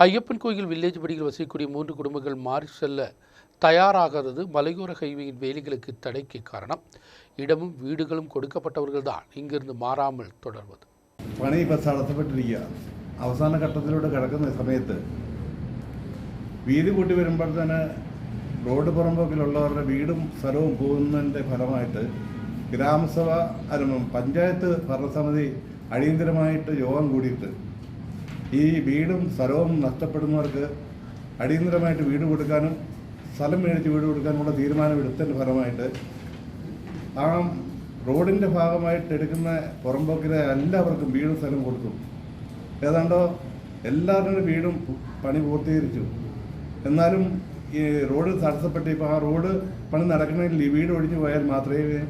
ஐயப்பன் கோயில் வில்லேஜ் படியில் வசிக்கக்கூடிய 3 குடும்பங்கள் மாறி செல்ல தயாராகிறது மலையோர ஹைவேயின் வேலைகளுக்கு தடைக்கு காரணம். இடமும் வீடுகளும் கொடுக்கப்பட்டவர்கள் தான் இங்கிருந்து മാറാமல் തുടർவது. പണി ഇപ്പോൾ തടസ്സപ്പെട്ടിരിക്കുക. അവസാന ഘട്ടത്തിലൂടെ കിടക്കുന്ന സമയത്ത് വീതി കൂട്ടി വരുമ്പോൾ തന്നെ റോഡ് പുറമ്പോക്കിലുള്ളവരുടെ വീടും സ്ഥലവും പോകുന്നതിൻ്റെ ഫലമായിട്ട് ഗ്രാമസഭ പഞ്ചായത്ത് ഭരണസമിതി അടിയന്തരമായിട്ട് യോഗം കൂടിയിട്ട് ഈ വീടും സ്ഥലവും നഷ്ടപ്പെടുന്നവർക്ക് അടിയന്തരമായിട്ട് വീട് കൊടുക്കാനും സ്ഥലം മേടിച്ച് വീട് കൊടുക്കാനുള്ള തീരുമാനം എടുത്തതിൻ്റെ ഫലമായിട്ട് ആ റോഡിൻ്റെ ഭാഗമായിട്ട് എടുക്കുന്ന പുറമ്പോക്കിലെ എല്ലാവർക്കും വീടും സ്ഥലം കൊടുത്തു. ഏതാണ്ടോ എല്ലാവരുടെയും വീടും പണി പൂർത്തീകരിച്ചു. എന്നാലും ഈ റോഡ് തടസ്സപ്പെട്ട് ഇപ്പോൾ ആ റോഡ് പണി നടക്കണമെങ്കിൽ ഈ വീട് ഒഴിഞ്ഞു പോയാൽ മാത്രമേ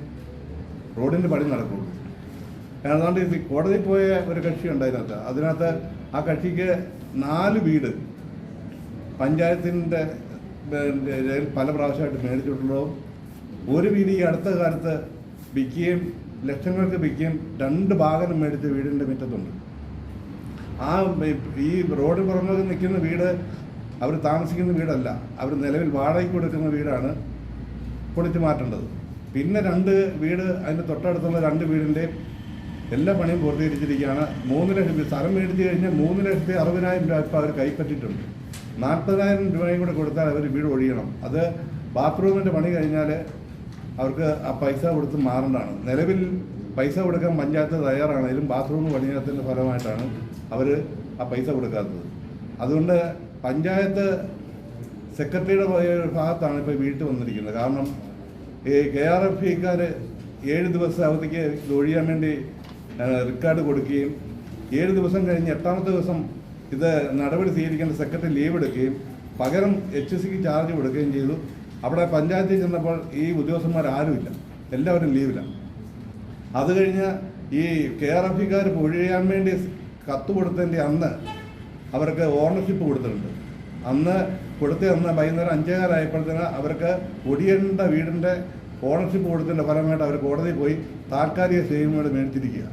റോഡിൻ്റെ പണി നടക്കുള്ളൂ. ഏതാണ്ട് ഈ കോടതി പോയ ഒരു കക്ഷി ഉണ്ടായിരുന്നത്, അതിനകത്ത് ആ കക്ഷിക്ക് 4 വീട് പഞ്ചായത്തിൻ്റെ പല പ്രാവശ്യമായിട്ട് മേടിച്ചിട്ടുള്ളതും ഒരു വീട് ഈ അടുത്ത കാലത്ത് വിൽക്കുകയും ലക്ഷങ്ങൾക്ക് വിൽക്കുകയും 2 വാഹനം മേടിച്ച വീടിൻ്റെ മുറ്റത്തുണ്ട്. ആ ഈ റോഡ് പുറമെ നിൽക്കുന്ന വീട് അവർ താമസിക്കുന്ന വീടല്ല, അവർ നിലവിൽ വാടകയ്ക്ക് കൊടുക്കുന്ന വീടാണ് പൊളിച്ചു മാറ്റേണ്ടത്. പിന്നെ 2 വീട് അതിൻ്റെ തൊട്ടടുത്തുള്ള 2 വീടിൻ്റെ എല്ലാ പണിയും പൂർത്തീകരിച്ചിരിക്കുകയാണ്. 3 ലക്ഷം സ്ഥലം മേടിച്ച് കഴിഞ്ഞാൽ 3,60,000 രൂപ ഇപ്പോൾ അവർ കൈപ്പറ്റിയിട്ടുണ്ട്. 40,000 രൂപയും കൂടെ കൊടുത്താൽ അവർ വീട് ഒഴിയണം. അത് ബാത്റൂമിൻ്റെ പണി കഴിഞ്ഞാൽ അവർക്ക് ആ പൈസ കൊടുത്ത് മാറേണ്ടതാണ്. നിലവിൽ പൈസ കൊടുക്കാൻ പഞ്ചായത്ത് തയ്യാറാണെങ്കിലും ബാത്റൂം പണിയാത്തതിൻ്റെ ഫലമായിട്ടാണ് അവർ ആ പൈസ കൊടുക്കാത്തത്. അതുകൊണ്ട് പഞ്ചായത്ത് സെക്രട്ടറിയുടെ ഭാഗത്താണ് ഇപ്പോൾ വീട്ടിൽ വന്നിരിക്കുന്നത്. കാരണം ഈ KRFക്കാർ 7 ദിവസം അവധിക്ക് ഇത് ഒഴിയാൻ വേണ്ടി റിക്കാർഡ് കൊടുക്കുകയും 7 ദിവസം കഴിഞ്ഞ് 8ാമത്തെ ദിവസം ഇത് നടപടി സ്വീകരിക്കേണ്ട സെക്രട്ടറി ലീവ് എടുക്കുകയും പകരം HSക്ക് ചാർജ് കൊടുക്കുകയും ചെയ്തു. അവിടെ പഞ്ചായത്തിൽ ചെന്നപ്പോൾ ഈ ഉദ്യോഗസ്ഥന്മാരാരുമില്ല, എല്ലാവരും ലീവിലാണ്. അത് കഴിഞ്ഞ് ഈ KRFക്കാർ ഒഴിയാൻ വേണ്ടി കത്ത് കൊടുത്തതിൻ്റെ അന്ന് അവർക്ക് ഓണർഷിപ്പ് കൊടുത്തിട്ടുണ്ട്. അന്ന് വൈകുന്നേരം 5:15 അവർക്ക് ഒടിയേണ്ട വീടിൻ്റെ ഓണർഷിപ്പ് കൊടുത്തതിൻ്റെ ഫലമായിട്ട് അവർ കോടതിയിൽ പോയി താൽക്കാലിക സ്റ്റേയുമായി മേടിച്ചിരിക്കുക.